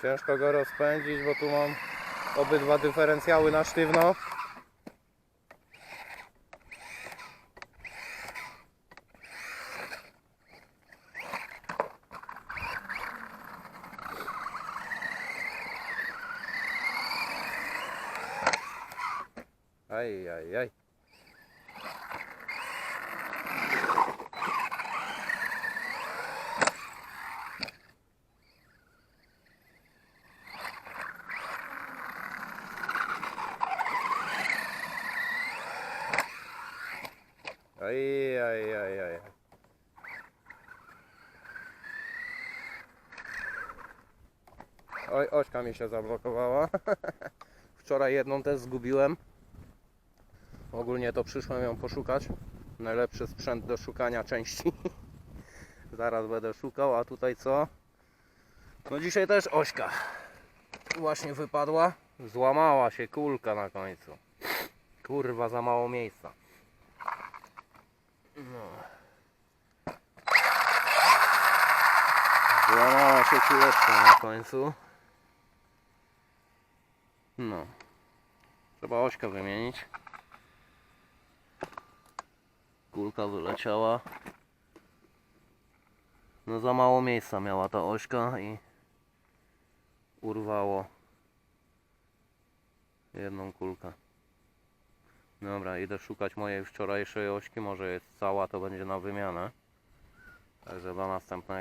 Ciężko go rozpędzić, bo tu mam obydwa dyferencjały na sztywno. Aj, aj, aj. Aj, aj, aj, aj. Oj, ośka mi się zablokowała. Wczoraj jedną też zgubiłem. Ogólnie to przyszłem ją poszukać. Najlepszy sprzęt do szukania części. Zaraz będę szukał, a tutaj co? No dzisiaj też ośka. Właśnie wypadła. Złamała się kulka na końcu. Kurwa, za mało miejsca. No. Złamała się kuleczka na końcu. No. Trzeba ośkę wymienić. Kulka wyleciała. No za mało miejsca miała ta ośka i urwało jedną kulkę. Dobra, idę szukać mojej wczorajszej ośki. Może jest cała, to będzie na wymianę. Także do następnego.